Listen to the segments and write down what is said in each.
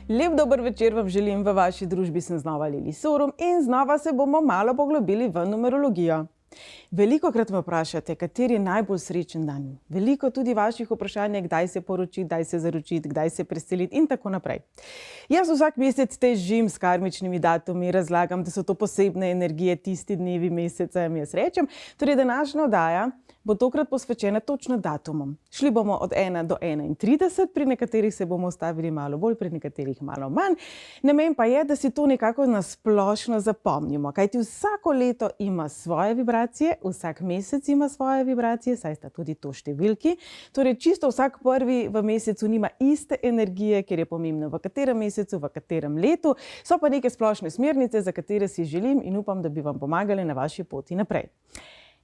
Lep dober večer vam želim, v vaši družbi sem znova Lili Sorum in znova se bomo malo poglobili v numerologijo. Velikokrat me vprašate, kateri je najbolj srečen dan. Veliko tudi vaših vprašanj je, kdaj se poročiti, kdaj se zaročiti, kdaj se preseliti in tako naprej. Jaz vsak mesec težim s karmičnimi datumi, razlagam, da so to posebne energije, tisti dnevi meseca, jim jaz rečem. Torej, današnja oddaja bo tokrat posvečena točno datumom. Šli bomo od 1 do 31, pri nekaterih se bomo ustavili malo bolj, pri nekaterih malo manj. Namen pa je, da si to nekako nasplošno zapomnimo, kajti vsako leto ima svoje vibracije, vsak mesec ima svoje vibracije, saj sta tudi to številki. Torej, čisto vsak prvi v mesecu nima iste energije, ker je pomembno v katerem mesecu, v katerem letu. So pa neke splošne smernice, za katere si želim in upam, da bi vam pomagali na vaši poti naprej.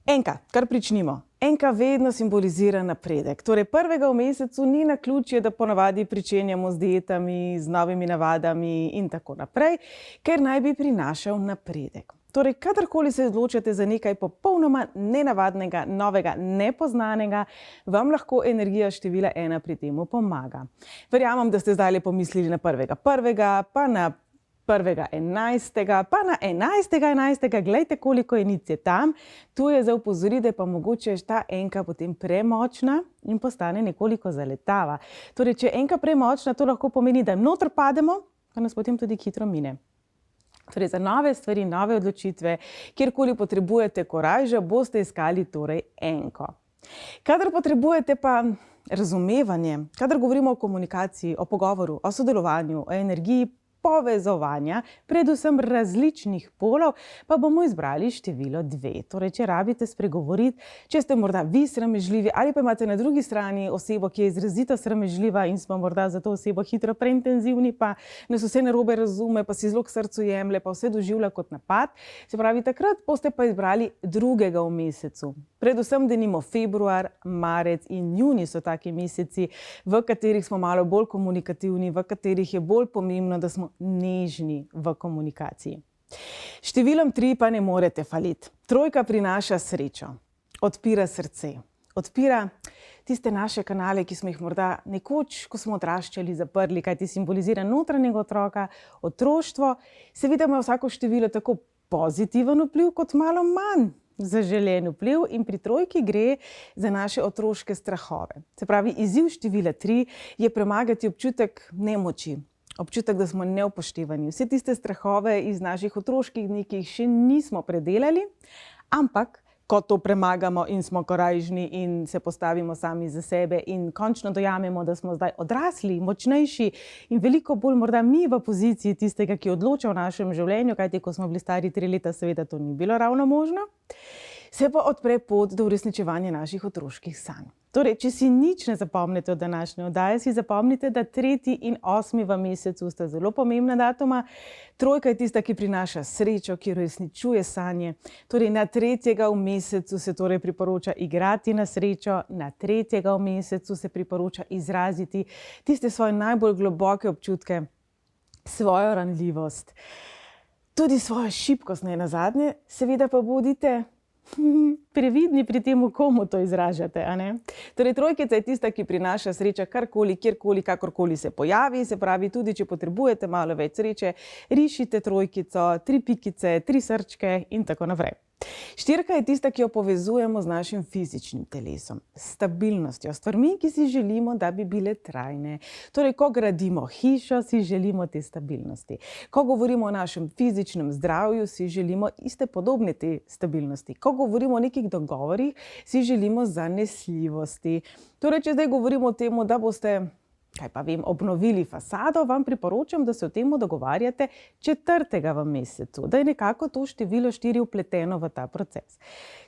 Enka, kar pričnimo. Enka vedno simbolizira napredek. Torej, prvega v mesecu ni naključje, da ponavadi pričenjamo z dietami, z novimi navadami in tako naprej, ker naj bi prinašal napredek. Torej, kadarkoli se odločate za nekaj popolnoma nenavadnega, novega, nepoznanega, vam lahko energija števila 1 pri temu pomaga. Verjamem, da ste zdaj pomislili na 1.1., pa na 1.11., pa na 11.11., glejte, koliko enic je tam. Tu je za opozoriti, da je pa mogoče ta enka potem premočna in postane nekoliko zaletava. Torej, če je enka premočna, to lahko pomeni, da notr pademo, pa nas potem tudi hitro mine. Torej, za nove stvari, nove odločitve, kjerkoli potrebujete korajža, boste iskali torej enko. Kadar potrebujete pa razumevanje, kadar govorimo o komunikaciji, o pogovoru, o sodelovanju, o energiji, povezovanja, predvsem različnih polov, pa bomo izbrali število 2. Torej, če rabite spregovoriti, če ste morda vi sramežljivi ali pa imate na drugi strani osebo, ki je izrazito sramežljiva in smo morda za to osebo hitro preintenzivni, pa nas vse narobe razume, pa si zelo k srcu jemlje, pa vse doživlja kot napad. Se pravi, takrat boste pa izbrali 2. v mesecu. Predvsem denimo februar, marec in junij so taki meseci, v katerih smo malo bolj komunikativni, v katerih je bolj pomembno, da smo nežni v komunikaciji. Številom 3 pa ne morete faliti. 3 prinaša srečo, odpira srce, odpira tiste naše kanale, ki smo jih morda nekoč, ko smo odraščali, zaprli, kajti simbolizira notranjega otroka, otroštvo. Seveda ima vsako število tako pozitiven vpliv, kot malo manj zaželen vpliv in pri 3 gre za naše otroške strahove. Se pravi, izziv števila 3 je premagati občutek nemoči, občutek, da smo neupoštevani. Vse tiste strahove iz naših otroških dni, ki jih še nismo predelali, ampak ko to premagamo in smo korajžni in se postavimo sami za sebe in končno dojamemo, da smo zdaj odrasli, močnejši in veliko bolj morda mi v poziciji tistega, ki odloča v našem življenju, kajti ko smo bili stari 3 leta, seveda to ni bilo ravno možno, se pa odpre pot do uresničevanja naših otroških sanj. Torej, če si nič ne zapomnite od današnje oddaje, si zapomnite, da 3. in 8. v mesecu sta zelo pomembna datuma. 3 je tista, ki prinaša srečo, ki uresničuje sanje. Torej, na 3. v mesecu se torej priporoča igrati na srečo, na 3. v mesecu se priporoča izraziti tiste svoje najbolj globoke občutke, svojo ranljivost, tudi svojo šibkost, ne nazadnje, seveda pa bodite previdni pri tem, komu to izražate, a ne? Torej, 3 je tista, ki prinaša sreča karkoli, kjerkoli, kakorkoli se pojavi. Se pravi, tudi če potrebujete malo več sreče, rišite 3, 3 pikice, 3 srčke in tako naprej. 4 je tista, ki jo povezujemo z našim fizičnim telesom, s stabilnostjo, stvarmi, ki si želimo, da bi bile trajne. Torej, ko gradimo hišo, si želimo te stabilnosti. Ko govorimo o našem fizičnem zdravju, si želimo iste podobne te stabilnosti. Ko govorimo o nekih dogovorih, si želimo zanesljivosti. Torej, če zdaj govorimo o tem, da boste obnovili fasado, vam priporočam, da se o tem dogovarjate 4. v mesecu, da je nekako to število 4 vpleteno v ta proces.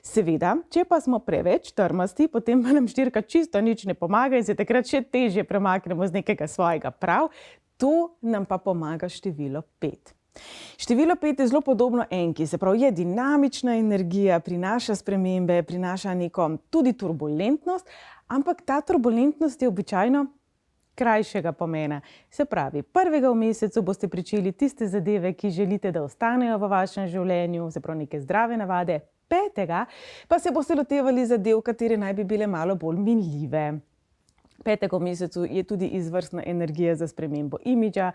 Seveda, če pa smo preveč trmasti, potem pa nam 4 čisto nič ne pomaga in se takrat še težje premaknemo z nekega svojega prav. Tu nam pa pomaga število 5. Število 5 je zelo podobno enki, se pravi, je dinamična energija, prinaša spremembe, prinaša neko tudi turbulentnost, ampak ta turbulentnost je običajno krajšega pomena. Se pravi, 1. v mesecu boste pričeli tiste zadeve, ki želite, da ostanejo v vašem življenju, se pravi neke zdrave navade. 5. pa se boste lotevali zadev, katere naj bi bile malo bolj minljive. Petega v mesecu je tudi izvrstna energija za spremembo imidža,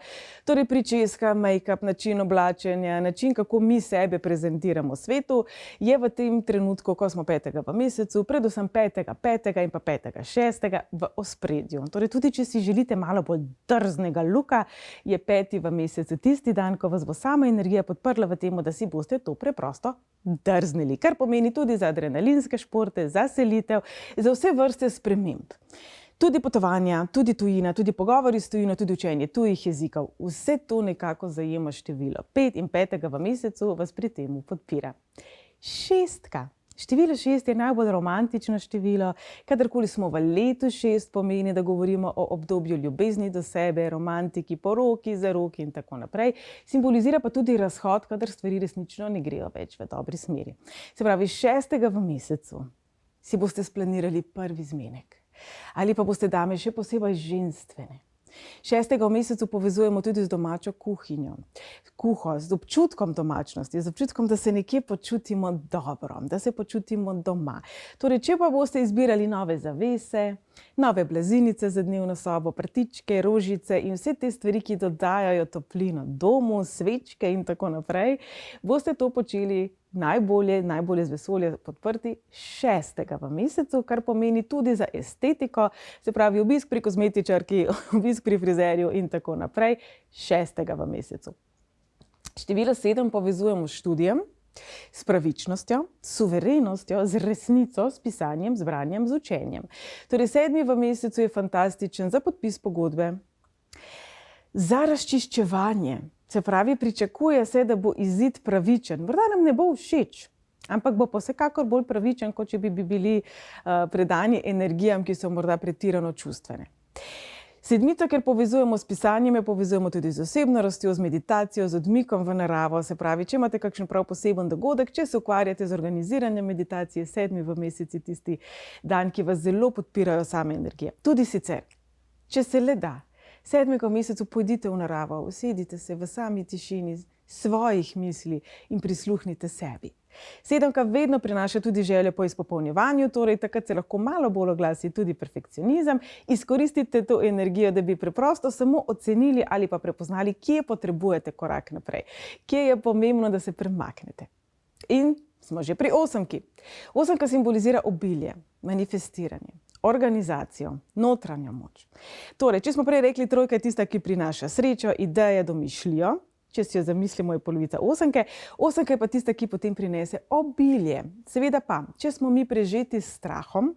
torej pričeska, make-up, način oblačenja, način, kako mi sebe prezentiramo svetu, je v tem trenutku, ko smo petega v mesecu, predvsem petega in pa petega šestega v ospredju. Torej tudi, če si želite malo bolj drznega luka, je peti v mesecu tisti dan, ko vas bo sama energija podprla v tem, da si boste to preprosto drznili, kar pomeni tudi za adrenalinske športe, za selitev, za vse vrste sprememb. Tudi potovanja, tudi tujina, tudi pogovori s tujino, tudi učenje tujih jezikov. Vse to nekako zajema število 5 in 5. v mesecu vas pri temu podpira. Šestka. Število 6 je najbolj romantično število. Kadarkoli smo v letu 6, pomeni, da govorimo o obdobju ljubezni do sebe, romantiki, poroki, zaroki in tako naprej. Simbolizira pa tudi razhod, kadar stvari resnično ne grejo več v dobri smeri. Se pravi, 6. v mesecu si boste splanirali prvi zmenek. Ali pa boste dame še posebej ženstvene. 6. v mesecu povezujemo tudi z domačo kuhinjo, kuho, z občutkom domačnosti, z občutkom, da se nekje počutimo dobro, da se počutimo doma. Torej, če pa boste izbirali nove zavese, nove blazinice za dnevno sobo, prtičke, rožice in vse te stvari, ki dodajajo toplino domu, svečke in tako naprej, boste to počeli najbolje z vesolja podprti 6. v mesecu, kar pomeni tudi za estetiko, se pravi obisk pri kozmetičarki, obisk pri frizerju in tako naprej, 6. v mesecu. Število 7 povezujemo s študijem, s pravičnostjo, s suverenostjo, z resnico, s pisanjem, z branjem, z učenjem. Torej 7. v mesecu je fantastičen za podpis pogodbe, za razčiščevanje. Se pravi, pričakuje se, da bo izid pravičen. Morda nam ne bo všeč, ampak bo pa vsekakor bolj pravičen, kot če bi bili predani energijam, ki so morda pretirano čustvene. Sedmico, ker povezujemo s pisanjem, povezujemo tudi z osebno rastjo, z meditacijo, z odmikom v naravo. Se pravi, če imate kakšen prav poseben dogodek, če se ukvarjate z organiziranjem meditacije, 7. v meseci tisti dan, ki vas zelo podpirajo same energije. Tudi sicer, če se le da, 7. v mesecu pojdite v naravo, usedite se v sami tišini svojih misli in prisluhnite sebi. 7. vedno prinaša tudi željo po izpopolnjevanju, torej takrat se lahko malo bolj oglasi tudi perfekcionizem. Izkoristite to energijo, da bi preprosto samo ocenili ali pa prepoznali, kje potrebujete korak naprej, kje je pomembno, da se premaknete. In smo že pri 8. 8. simbolizira obilje, manifestiranje, organizacijo, notranjo moč. Torej, če smo prej rekli, 3. je tista, ki prinaša srečo, ideje, domišljijo. Če si jo zamislimo, je polovica 8. 8. je pa tista, ki potem prinese obilje. Seveda pa, če smo mi prežeti s strahom,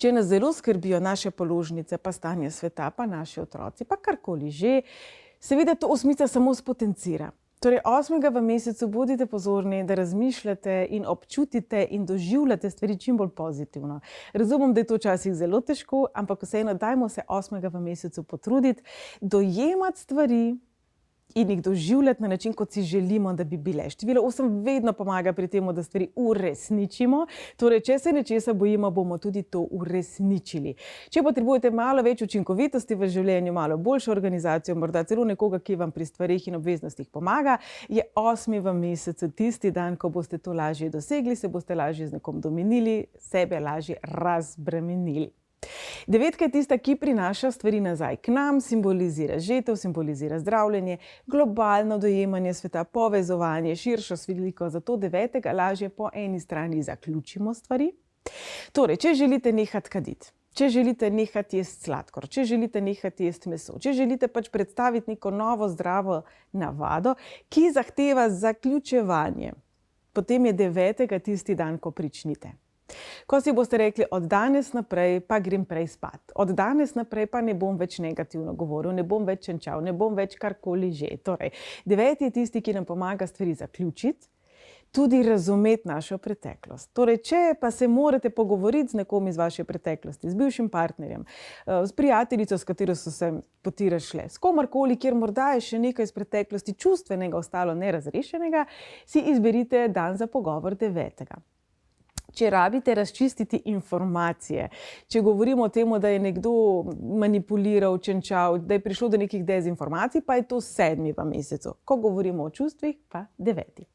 če nas zelo skrbijo naše položnice, pa stanje sveta, pa naši otroci, pa karkoli že, seveda to 8. samo spotencira. Torej, 8. v mesecu bodite pozorni, da razmišljate in občutite in doživljate stvari čim bolj pozitivno. Razumem, da je to včasih zelo težko, ampak vseeno dajmo se 8. v mesecu potruditi, dojemati stvari in jih doživljati na način, kot si želimo, da bi bile. Število 8 vedno pomaga pri tem, da stvari uresničimo. Torej, če se nečesa bojimo, bomo tudi to uresničili. Če potrebujete malo več učinkovitosti v življenju, malo boljšo organizacijo, morda celo nekoga, ki vam pri stvarih in obveznostih pomaga, je 8. v mesecu tisti dan, ko boste to lažje dosegli, se boste lažje z nekom domenili, sebe lažje razbremenili. 9. je tista, ki prinaša stvari nazaj k nam, simbolizira žetev, simbolizira zdravljenje, globalno dojemanje sveta, povezovanje, širšo sliko. Zato 9. lažje po eni strani zaključimo stvari. Torej, če želite nehati kaditi, če želite nehati jesti sladkor, če želite nehati jesti meso, če želite pač predstaviti neko novo zdravo navado, ki zahteva zaključevanje, potem je 9. tisti dan, ko pričnite. Ko si boste rekli, od danes naprej pa grem prej spat, od danes naprej pa ne bom več negativno govoril, ne bom več čenčal, ne bom več karkoli že. Torej, 9. je tisti, ki nam pomaga stvari zaključiti, tudi razumeti našo preteklost. Torej, če pa se morate pogovoriti z nekom iz vaše preteklosti, z bivšim partnerjem, s prijateljico, s katero so se poti razšle, s komarkoli, kjer morda je še nekaj iz preteklosti čustvenega ostalo nerazrešenega, si izberite dan za pogovor 9. Če rabite razčistiti informacije, če govorimo o tem, da je nekdo manipuliral, čenčal, da je prišlo do nekih dezinformacij, pa je to 7. v mesecu. Ko govorimo o čustvih, pa 9.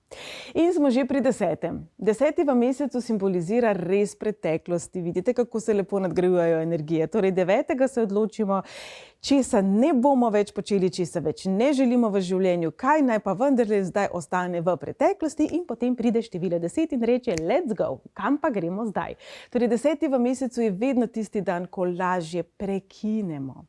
In smo že pri 10. 10. v mesecu simbolizira res preteklosti. Vidite, kako se lepo nadgrajujejo energije. Torej 9. se odločimo, česa ne bomo več počeli, česa več ne želimo v življenju, kaj naj pa vendarle zdaj ostane v preteklosti, in potem pride število 10 in reče let's go, kam pa gremo zdaj. Torej 10. v mesecu je vedno tisti dan, ko lažje prekinemo.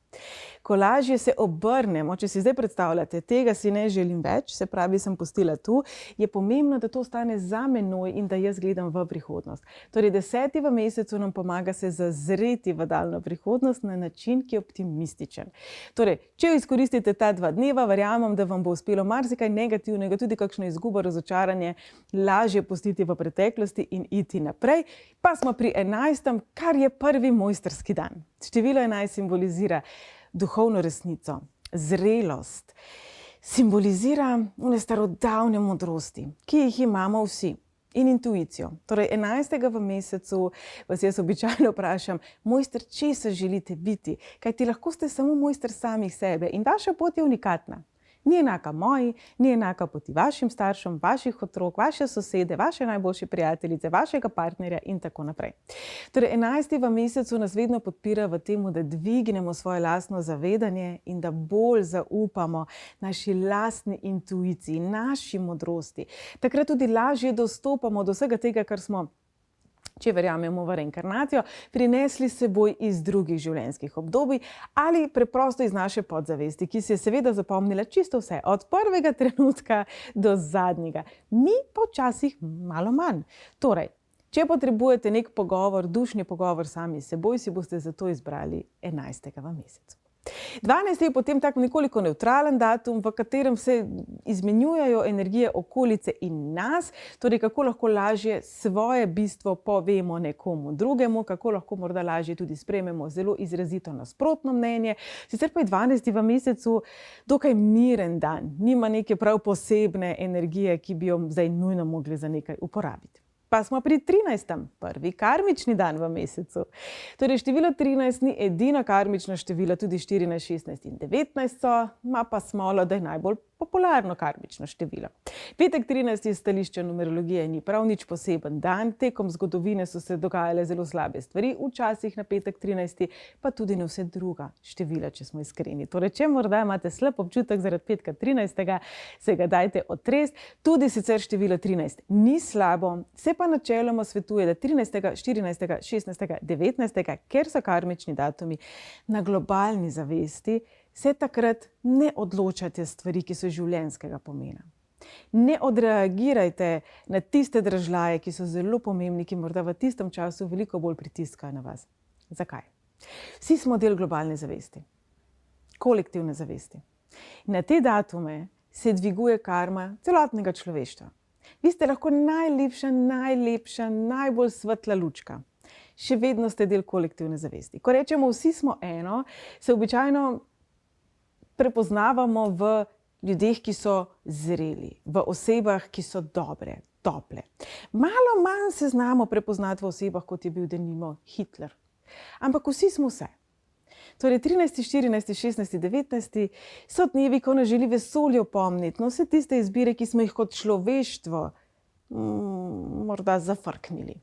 Ko lažje se obrnemo, če si zdaj predstavljate, tega si ne želim več, se pravi, sem pustila tu, je pomembno, da to ostane za menoj in da jaz gledam v prihodnost. Torej 10. v mesecu nam pomaga se zazreti v daljno prihodnost na način, ki je optimističen. Torej, če izkoristite ta 2 dneva, verjamem, da vam bo uspelo marsikaj negativnega, tudi kakšno izgubo, razočaranje, lažje pustiti v preteklosti in iti naprej. Pa smo pri 11., kar je prvi mojstrski dan. Število 11 simbolizira duhovno resnico, zrelost, simbolizira one starodavne modrosti, ki jih imamo vsi, in intuicijo. Torej 11. v mesecu vas jaz običajno vprašam, mojster, česa želite biti? Kajti lahko ste samo mojster samih sebe in vaša pot je unikatna. Ni enaka moji, ni enaka poti vašim staršem, vaših otrok, vaše sosede, vaše najboljše prijateljice, vašega partnerja in tako naprej. Torej 11. v mesecu nas vedno podpira v temu, da dvignemo svoje lastno zavedanje in da bolj zaupamo naši lastni intuiciji, naši modrosti. Takrat tudi lažje dostopamo do vsega tega, kar smo, če verjamemo v reinkarnacijo, prinesli s seboj iz drugih življenjskih obdobij ali preprosto iz naše podzavesti, ki si je seveda zapomnila čisto vse, od prvega trenutka do zadnjega. Mi pa včasih malo manj. Torej, če potrebujete nek pogovor, dušni pogovor sami s seboj, si boste zato izbrali 11. v mesecu. 12. je potem tak nekoliko nevtralen datum, v katerem se izmenjujejo energije okolice in nas, torej kako lahko lažje svoje bistvo povemo nekomu drugemu, kako lahko morda lažje tudi sprejmemo zelo izrazito nasprotno mnenje. Sicer pa je 12. v mesecu dokaj miren dan, nima neke prav posebne energije, ki bi jo zdaj nujno mogli za nekaj uporabiti. Pa smo pri 13. prvi karmični dan v mesecu. Torej število 13 ni edino karmično število, tudi 14, 16 in 19 so, ima pa smolo, da je najbolj popularno karmično število. Petek 13 iz stališča numerologije ni prav nič poseben dan, tekom zgodovine so se dogajale zelo slabe stvari, včasih na petek 13, pa tudi na vse druga števila, če smo iskreni. Torej, če morda imate slab občutek zaradi petka 13, se ga dajte otresti. Tudi sicer število 13 ni slabo, se pa načeloma svetuje, da 13., 14., 16., 19., ker so karmični datumi na globalni zavesti, se takrat ne odločate stvari, ki so življenjskega pomena. Ne odreagirajte na tiste dražljaje, ki so zelo pomembni, ki morda v tistem času veliko bolj pritiskajo na vas. Zakaj? Vsi smo del globalne zavesti, kolektivne zavesti. Na te datume se dviguje karma celotnega človeštva. Vi ste lahko najlepša, najbolj svetla lučka. Še vedno ste del kolektivne zavesti. Ko rečemo vsi smo eno, se običajno prepoznavamo v ljudeh, ki so zreli, v osebah, ki so dobre, tople. Malo manj se znamo prepoznati v osebah, kot je bil denimo Hitler. Ampak vsi smo vse. Torej 13., 14., 16., 19. so dnevi, ko nas želi vesolje opomniti, no vse tiste izbire, ki smo jih kot človeštvo morda zafrknili.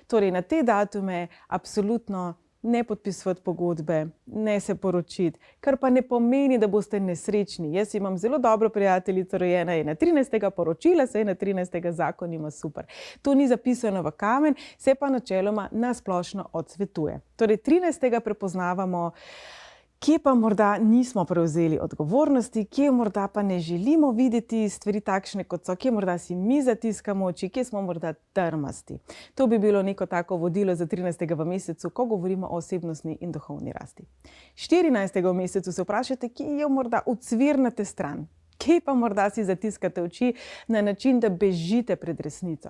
Torej na te datume absolutno ne podpisovati pogodbe, ne se poročiti, kar pa ne pomeni, da boste nesrečni. Jaz imam zelo dobro prijateljico, rojena je na 13., poročila se je na 13., zakon ima super. To ni zapisano v kamen, se pa načeloma nasplošno odsvetuje. Torej 13. prepoznavamo, kje pa morda nismo prevzeli odgovornosti, kje morda pa ne želimo videti stvari takšne, kot so, kje morda si mi zatiskamo oči, kje smo morda trmasti. To bi bilo neko tako vodilo za 13. v mesecu, ko govorimo o osebnostni in duhovni rasti. 14. v mesecu se vprašate, kje je morda ucvirnate stran, kje pa morda si zatiskate oči na način, da bežite pred resnico.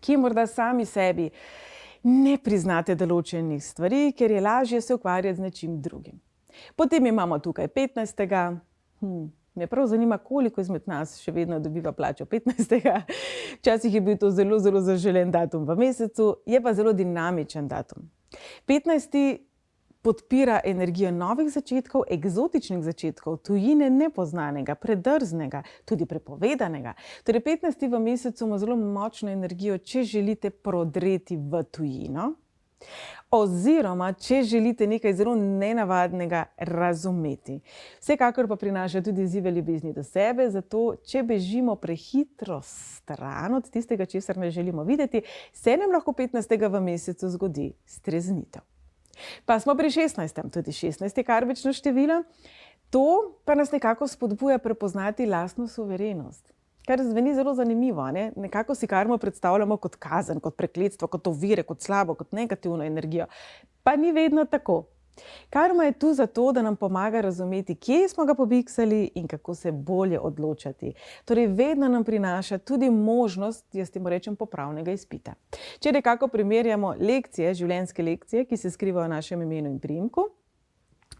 Kje morda sami sebi ne priznate določenih stvari, ker je lažje se ukvarjati z nečim drugim. Potem imamo tukaj 15. Me prav zanima, koliko izmed nas še vedno dobiva plačo 15. Včasih je bil to zelo zaželen datum v mesecu, je pa zelo dinamičen datum. 15. podpira energijo novih začetkov, eksotičnih začetkov, tujine nepoznanega, predrznega, tudi prepovedanega. Torej 15. v mesecu ima zelo močno energijo, če želite prodreti v tujino, oziroma če želite nekaj zelo nenavadnega razumeti. Vsekakor pa prinaša tudi izzive ljubezni do sebe, zato če bežimo prehitro stran od tistega, česar ne želimo videti, se nam lahko 15. v mesecu zgodi streznitev. Pa smo pri 16. Tudi 16 je karmično število. To pa nas nekako spodbuja prepoznati lastno suverenost. Kar zveni zelo zanimivo, ne? Nekako si karmo predstavljamo kot kazen, kot prekletstvo, kot ovire, kot slabo, kot negativno energijo. Pa ni vedno tako. Karma je tu zato, da nam pomaga razumeti, kje smo ga pobiksali in kako se bolje odločati. Torej, vedno nam prinaša tudi možnost, jaz temu rečem, popravnega izpita. Če nekako primerjamo lekcije, življenjske lekcije, ki se skrivajo v našem imenu in priimku,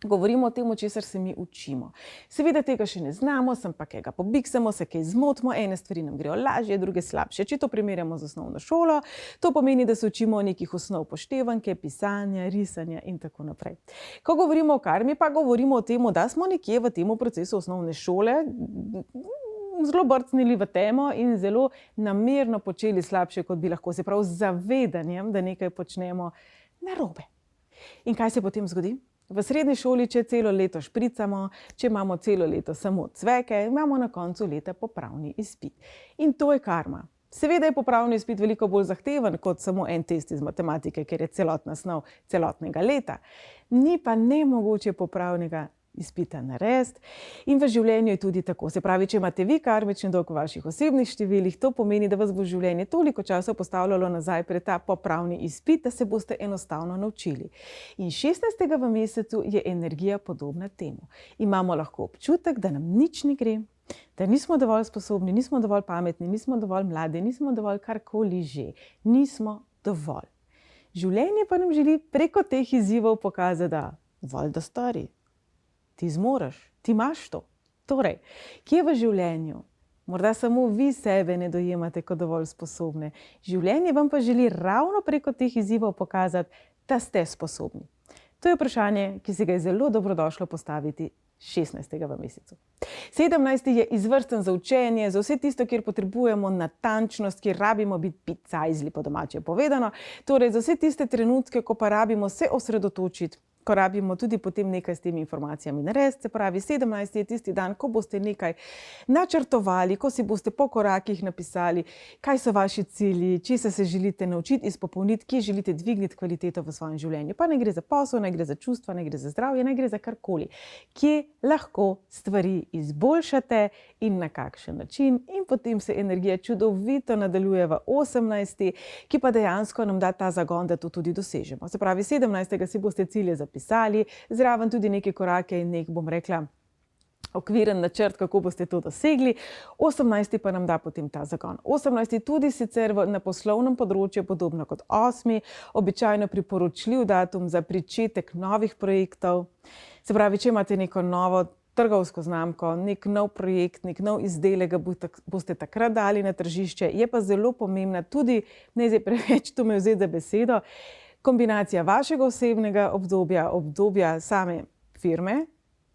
govorimo o tem, o česar se mi učimo. Seveda tega še ne znamo, sem pa kaj ga pobiksamo, se kaj zmotimo, ene stvari nam grejo lažje, druge slabše. Če to primerjamo z osnovno šolo, to pomeni, da se učimo nekih osnov poštevanke, pisanja, risanja in tako naprej. Ko govorimo o karmi, pa govorimo o tem, da smo nekje v tem procesu osnovne šole zelo brcnili v temo in zelo namerno počeli slabše, kot bi lahko, se pravi z zavedanjem, da nekaj počnemo narobe. In kaj se potem zgodi? V srednji šoli, če celo leto špricamo, če imamo celo leto samo cveke, imamo na koncu leta popravni izpit. In to je karma. Seveda je popravni izpit veliko bolj zahteven kot samo en test iz matematike, ker je celotna snov celotnega leta. Ni pa nemogoče popravnega izpita narediti in v življenju je tudi tako. Se pravi, če imate vi karmični dolg v vaših osebnih številih, to pomeni, da vas bo življenje toliko časa postavljalo nazaj pred ta popravni izpit, da se boste enostavno naučili. In 16. v mesecu je energija podobna temu. Imamo lahko občutek, da nam nič ne gre, da nismo dovolj sposobni, nismo dovolj pametni, nismo dovolj mladi, nismo dovolj karkoli že. Nismo dovolj. Življenje pa nam želi preko teh izzivov pokazati, da valjda stari. Ti zmoreš, ti imaš to. Torej, kje v življenju? Morda samo vi sebe ne dojemate kot dovolj sposobne. Življenje vam pa želi ravno preko teh izzivov pokazati, da ste sposobni. To je vprašanje, ki se ga je zelo dobrodošlo postaviti 16. v mesecu. 17. je izvrsten za učenje, za vse tisto, kjer potrebujemo natančnost, kjer rabimo biti picajzli, po domače povedano. Torej, za vse tiste trenutke, ko pa rabimo se osredotočiti, ko rabimo tudi potem nekaj s temi informacijami narediti. Se pravi, 17. je tisti dan, ko boste nekaj načrtovali, ko si boste po korakih napisali, kaj so vaši cilji, česa se želite naučiti, izpopolniti, kje želite dvigniti kvaliteto v svojem življenju. Pa ne gre za posel, ne gre za čustva, ne gre za zdravje, ne gre za karkoli. Kje lahko stvari izboljšate in na kakšen način. In potem se energija čudovito nadaljuje v 18., ki pa dejansko nam da ta zagon, da to tudi dosežemo. Se pravi, 17. si boste cilje zapisali, zraven tudi neke korake in nek, bom rekla, okviren načrt, kako boste to dosegli. 18. pa nam da potem ta zagon. 18. tudi sicer na poslovnem področju podobno kot 8. običajno priporočljiv datum za pričetek novih projektov. Se pravi, če imate neko novo trgovsko znamko, nek nov projekt, nek nov izdelek, ga boste takrat dali na tržišče. Je pa zelo pomembna tudi, ne zdaj preveč to me vzeti za besedo, kombinacija vašega osebnega obdobja, obdobja same firme,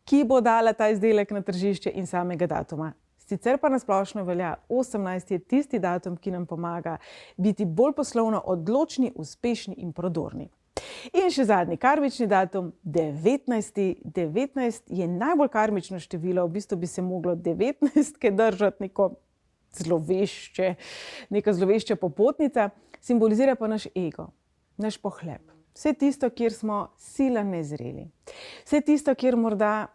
ki bo dala ta izdelek na tržišče in samega datuma. Sicer pa nasplošno velja, 18. je tisti datum, ki nam pomaga biti bolj poslovno odločni, uspešni in prodorni. In še zadnji karmični datum, 19. 19 je najbolj karmično število, v bistvu bi se moglo 19 držati neka zlovešča popotnica, simbolizira pa naš ego, naš pohlep. Vse tisto, kjer smo sila nezreli. Vse tisto, kjer morda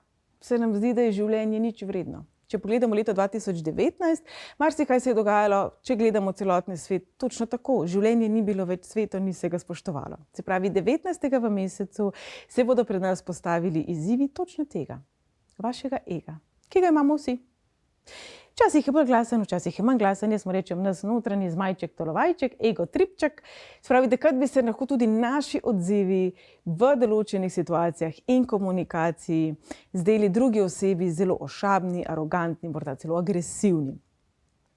se nam zdi, da je življenje nič vredno. Če pogledamo leto 2019, marsikaj se je dogajalo, če gledamo celotni svet, točno tako. Življenje ni bilo več sveto, ni se ga spoštovalo. Se pravi, 19. v mesecu se bodo pred nas postavili izzivi točno tega, vašega ega, ki ga imamo vsi. Včasih je bolj glasen, včasih je manj glasen, jaz mu rečem nas notranji zmajček, tolovajček, ego tripček. Spravi, takrat bi se lahko tudi naši odzivi v določenih situacijah in komunikaciji zdeli drugi osebi zelo ošabni, arogantni, morda celo agresivni.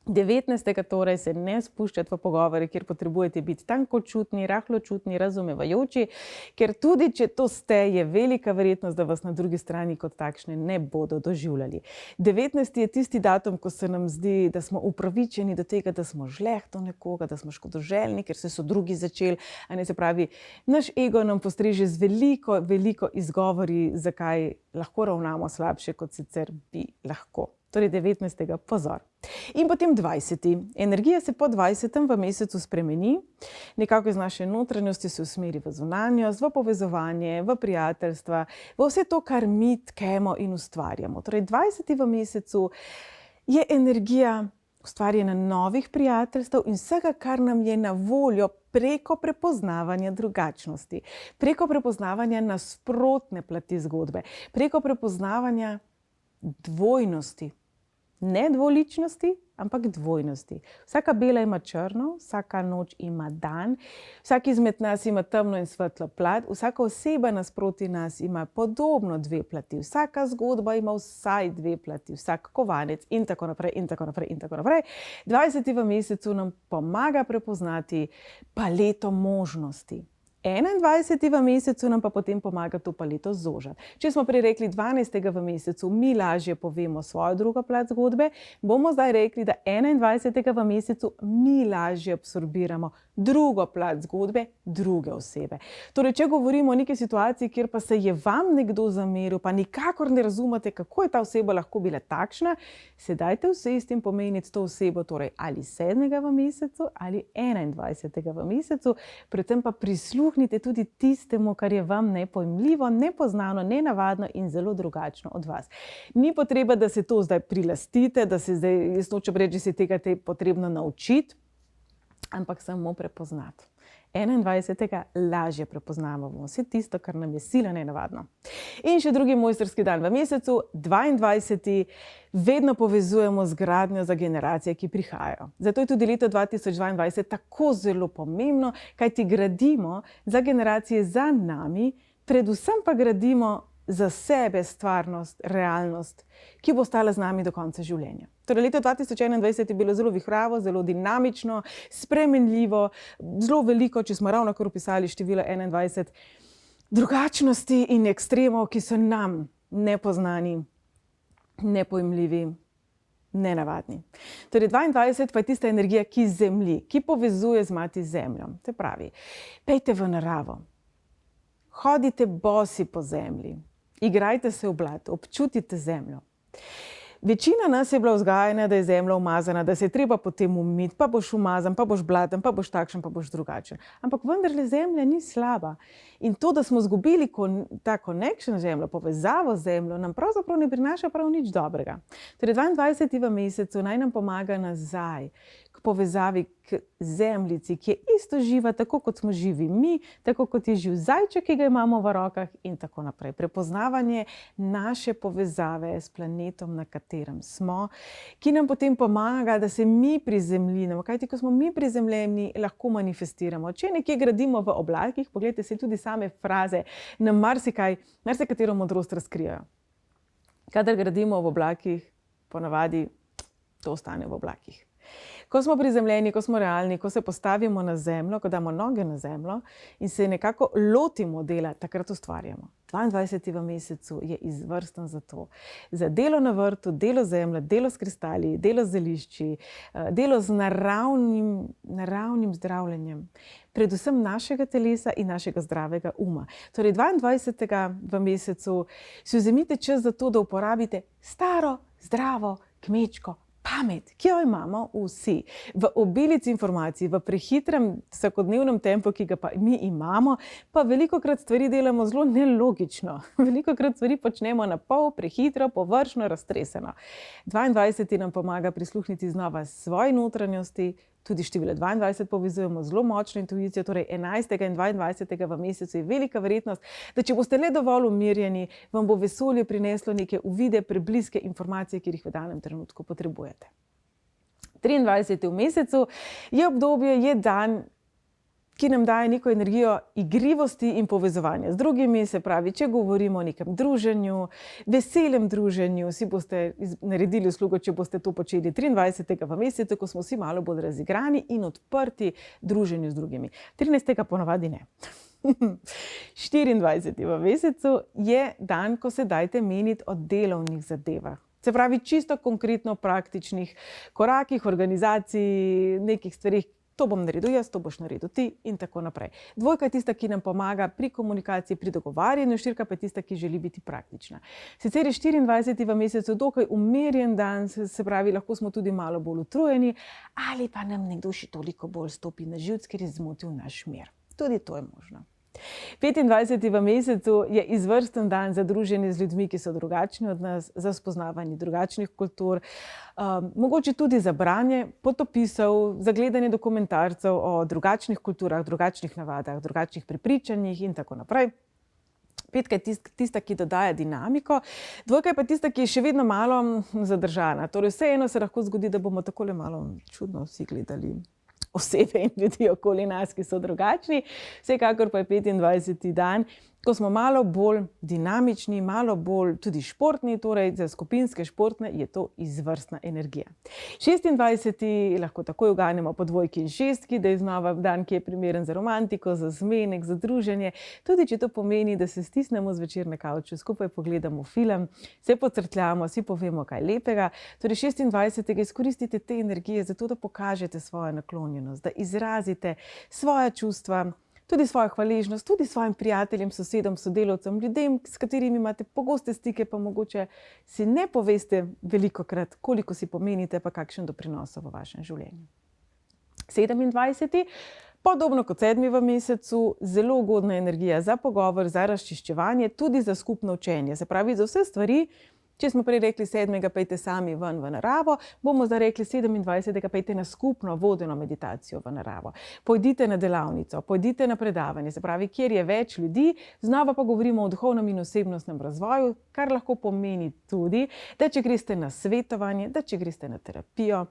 19. torej se ne spuščati v pogovore, kjer potrebujete biti tankočutni, rahločutni, razumevajoči, ker tudi, če to ste, je velika verjetnost, da vas na drugi strani kot takšne ne bodo doživljali. 19. je tisti datum, ko se nam zdi, da smo upravičeni do tega, da smo žleht do nekoga, da smo škodoželjni, ker so drugi začeli, se pravi, naš ego nam postreže z veliko izgovori, zakaj lahko ravnamo slabše, kot sicer bi lahko. Torej 19. pozor. In potem 20. Energija se po 20. v mesecu spremeni, nekako iz naše notranjosti se usmeri v zunanjost, v povezovanje, v prijateljstva, v vse to, kar mi tkemo in ustvarjamo. Torej 20. v mesecu je energija ustvarjena novih prijateljstev in vsega, kar nam je na voljo preko prepoznavanja drugačnosti, preko prepoznavanja nasprotne plati zgodbe, preko prepoznavanja dvojnosti. Ne dvoličnosti, ampak dvojnosti. Vsaka bela ima črno, vsaka noč ima dan, vsak izmed nas ima temno in svetlo plat, vsaka oseba nasproti nas ima podobno dve plati, vsaka zgodba ima vsaj dve plati, vsak kovanec in tako naprej in tako naprej in tako naprej. 20. v mesecu nam pomaga prepoznati paleto možnosti. 21. v mesecu nam pa potem pomaga to paleto zožati. Če smo prej rekli 12. v mesecu, mi lažje povemo svojo drugo plat zgodbe, bomo zdaj rekli, da 21. v mesecu mi lažje absorbiramo drugo plat zgodbe druge osebe. Torej, če govorimo o neki situaciji, kjer pa se je vam nekdo zameril, pa nikakor ne razumete, kako je ta oseba lahko bila takšna, se dajte usesti in pomeniti to osebo, torej ali 7. v mesecu ali 21. v mesecu, predvsem pa prisluhnite tudi tistemu, kar je vam nepojmljivo, nepoznano, nenavadno in zelo drugačno od vas. Ni potreba, da se to zdaj prilastite, da se zdaj, jaz nočem reči, da se tega potrebno naučiti, ampak samo prepoznati. 21. lažje prepoznavamo vse tisto, kar nam je sila nenavadno. In še drugi mojstrski dan v mesecu, 22. vedno povezujemo z gradnjo za generacije, ki prihajajo. Zato je tudi leto 2022 tako zelo pomembno, kajti gradimo za generacije za nami, predvsem pa gradimo za sebe stvarnost, realnost, ki bo ostala z nami do konca življenja. Torej, leto 2021 je bilo zelo vihravo, zelo dinamično, spremenljivo, zelo veliko, če smo ravnokar opisali število 21, drugačnosti in ekstremov, ki so nam nepoznani, nepojmljivi, nenavadni. Torej, 22 pa je tista energija, ki zemlji, ki povezuje z mati zemljo. Se pravi, pejte v naravo, hodite bosi po zemlji, igrajte se v blatu, občutite zemljo. Večina nas je bila vzgajana, da je zemlja umazana, da se je treba potem umiti, pa boš umazan, pa boš blaten, pa boš takšen, pa boš drugačen. Ampak vendarle zemlja ni slaba. In to, da smo izgubili ta connection z zemljo, povezavo z zemljo, nam pravzaprav ne prinaša prav nič dobrega. Torej, 22. v mesecu naj nam pomaga nazaj k povezavi k zemljici, ki je isto živa, tako kot smo živi mi, tako kot je živ zajček, ki ga imamo v rokah in tako naprej. Prepoznavanje naše povezave s planetom, na katerem smo, ki nam potem pomaga, da se mi prizemljimo. Kajti, ko smo mi prizemljeni, lahko manifestiramo. Če nekje gradimo v oblakih, pogledajte si tudi same fraze, nam marsikatero modrost razkrijajo. Kadar gradimo v oblakih, ponavadi to ostane v oblakih. Ko smo prizemljeni, ko smo realni, ko se postavimo na zemljo, ko damo noge na zemljo in se nekako lotimo dela, takrat ustvarjamo. 22. v mesecu je izvrsten za to. Za delo na vrtu, delo zemlje, delo s kristali, delo z zelišči, delo z naravnim zdravljenjem, predvsem našega telesa in našega zdravega uma. Torej, 22. v mesecu si vzemite čas za to, da uporabite staro, zdravo, kmečko pamet, ki jo imamo vsi. V obilici informacij, v prehitrem vsakodnevnem tempu, ki ga pa mi imamo, pa velikokrat stvari delamo zelo nelogično. Velikokrat stvari počnemo na pol, prehitro, površno, raztreseno. 22. nam pomaga prisluhniti znova svoji notranjosti, tudi število 22 povezujemo zelo močno intuicijo, torej 11. in 22. v mesecu je velika verjetnost, da če boste le dovolj umirjeni, vam bo vesolje prineslo neke uvide, prebliske informacije, ki jih v danem trenutku potrebujete. 23. v mesecu je obdobje, je dan, ki nam daje neko energijo igrivosti in povezovanja z drugimi, se pravi, če govorimo o nekem druženju, veselem druženju, si boste naredili uslugo, če boste to počeli 23. v mesecu, ko smo vsi malo bolj razigrani in odprti druženju z drugimi. 13. ponavadi ne. 24. v mesecu je dan, ko se dajte meniti o delovnih zadevah. Se pravi, čisto konkretno praktičnih korakih, organizaciji, nekih stvarih. To bom naredil jaz, to boš naredil ti in tako naprej. Dvojka je tista, ki nam pomaga pri komunikaciji, pri dogovarjanju, štirka pa je tista, ki želi biti praktična. Sicer je 24. v mesecu dokaj umirjen dan, se pravi, lahko smo tudi malo bolj utrujeni, ali pa nam nekdo še toliko bolj stopi na živce, ker je zmotil naš mir. Tudi to je možno. 25. v mesecu je izvrsten dan za druženje z ljudmi, ki so drugačni od nas, za spoznavanje drugačnih kultur, mogoče tudi za branje potopisov, za gledanje dokumentarcev o drugačnih kulturah, drugačnih navadah, drugačnih prepričanjih in tako naprej. Petka je tista, ki dodaja dinamiko, dvojka je pa tista, ki je še vedno malo zadržana. Torej, vseeno se lahko zgodi, da bomo takole malo čudno vsi gledali osebe in ljudi okoli nas, ki so drugačni. Vsekakor pa je 25. dan, ko smo malo bolj dinamični, malo bolj tudi športni, torej za skupinske športne je to izvrstna energija. 26. lahko takoj uganemo po dvojki in šestki, da je znova dan, ki je primeren za romantiko, za zmenek, za druženje. Tudi če to pomeni, da se stisnemo zvečer na kavču, skupaj pogledamo film, se pocrkljamo, si povemo kaj lepega. Torej 26. izkoristite te energije zato, da pokažete svojo naklonjenost, da izrazite svoja čustva, tudi svojo hvaležnost, tudi svojim prijateljem, sosedom, sodelavcem, ljudem, s katerimi imate pogoste stike, pa mogoče si ne poveste velikokrat, koliko si pomenite, pa kakšen doprinos v vašem življenju. 27. podobno kot 7. v mesecu, zelo ugodna energija za pogovor, za razčiščevanje, tudi za skupno učenje. Se pravi, za vse stvari. Če smo prej rekli 7. pejte sami ven v naravo, bomo zdaj rekli 27. pejte na skupno vodeno meditacijo v naravo. Pojdite na delavnico, pojdite na predavanje, se pravi, kjer je več ljudi, znova pa govorimo o duhovnem in osebnostnem razvoju, kar lahko pomeni tudi, da če greste na svetovanje, da če greste na terapijo,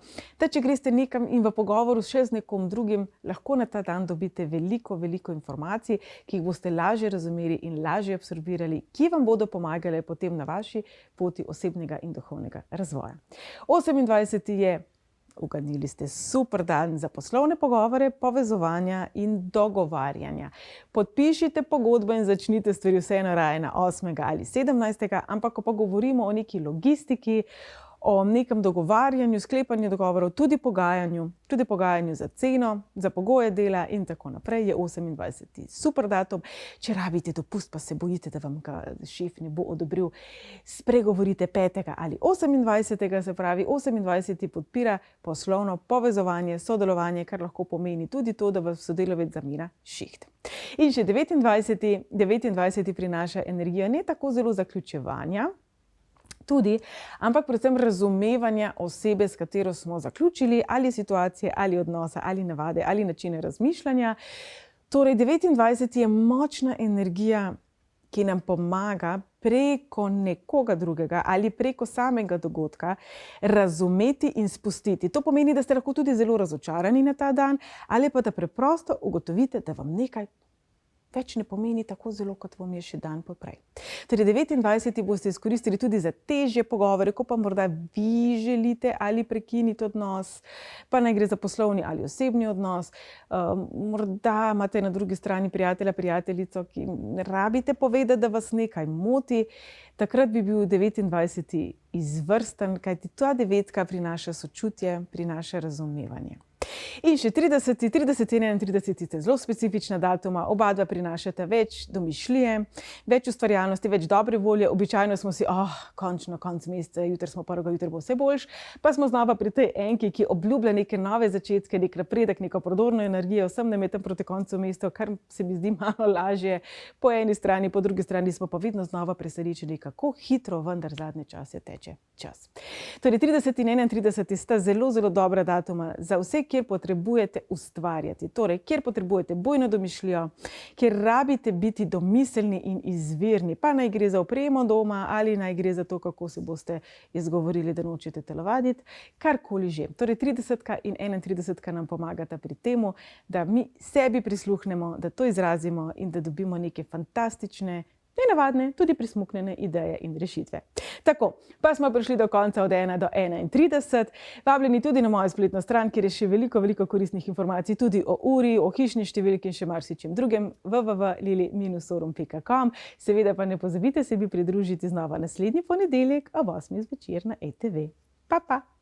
da če greste nekam in v pogovoru še z nekom drugim, lahko na ta dan dobite veliko informacij, ki jih boste lažje razumeli in lažje absorbirali, ki vam bodo pomagale potem na vaši poti osebnega in duhovnega razvoja. 28. je, uganili ste, super dan za poslovne pogovore, povezovanja in dogovarjanja. Podpišite pogodbo in začnite stvari vseeno raje na 8. ali 17. ampak ko pa govorimo o neki logistiki, o nekem dogovarjanju, sklepanju dogovorov, tudi pogajanju za ceno, za pogoje dela in tako naprej, je 28. super datum. Če rabite dopust, pa se bojite, da vam ga šef ne bo odobril, spregovorite 5. ali 28. se pravi, 28. podpira poslovno povezovanje, sodelovanje, kar lahko pomeni tudi to, da vas sodelavec zamenja šiht. In še 29. prinaša energijo ne tako zelo zaključevanja, tudi, ampak predvsem razumevanja osebe, s katero smo zaključili, ali situacije, ali odnosa, ali navade, ali načine razmišljanja. Torej, 29. je močna energija, ki nam pomaga preko nekoga drugega ali preko samega dogodka razumeti in spustiti. To pomeni, da ste lahko tudi zelo razočarani na ta dan, ali pa da preprosto ugotovite, da vam nekaj več ne pomeni tako zelo, kot vam je še dan poprej. Torej, 29. boste izkoristili tudi za težje pogovore, ko pa morda vi želite ali prekiniti odnos, pa naj gre za poslovni ali osebni odnos. Morda imate na drugi strani prijatelja, prijateljico, ki ne rabite povedati, da vas nekaj moti. Takrat bi bil 29. izvrsten, kajti ta devetka prinaša sočutje, prinaša razumevanje. In še 30. in 31. zelo specifična datuma, oba dva prinašata več domišljije, več ustvarjalnosti, več dobre volje. Običajno smo si, končno konec meseca, jutri smo prvega, jutri bo vse boljše, pa smo znova pri tej enki, ki obljublja neke nove začetke, nek napredek, neko prodorno energijo, vsem nametem proti koncu meseca, kar se mi zdi malo lažje po eni strani, po drugi strani smo pa vedno znova presrečeni, kako hitro vendar zadnje čase teče čas. Torej, 30. in 31. sta zelo dobra datuma za vse, kjer potrebujete potrebujete ustvarjati, torej, kjer potrebujete bojno domišljijo, kjer rabite biti domiselni in izvirni, pa naj gre za opremo doma ali naj gre za to, kako se boste izgovorili, da nočete telovaditi, karkoli že. Torej, 30 in 31 nam pomagata pri temu, da mi sebi prisluhnemo, da to izrazimo in da dobimo neke fantastične, nenavadne, tudi prismuknjene ideje in rešitve. Tako, pa smo prišli do konca od 1 do 31. Vabljeni tudi na mojo spletno stran, kjer je še veliko koristnih informacij tudi o uri, o hišni številki in še marsičem drugem, www.lili-forum.com. Seveda pa ne pozabite se mi pridružiti znova naslednji ponedeljek ob 8 zvečer na ETV. Pa!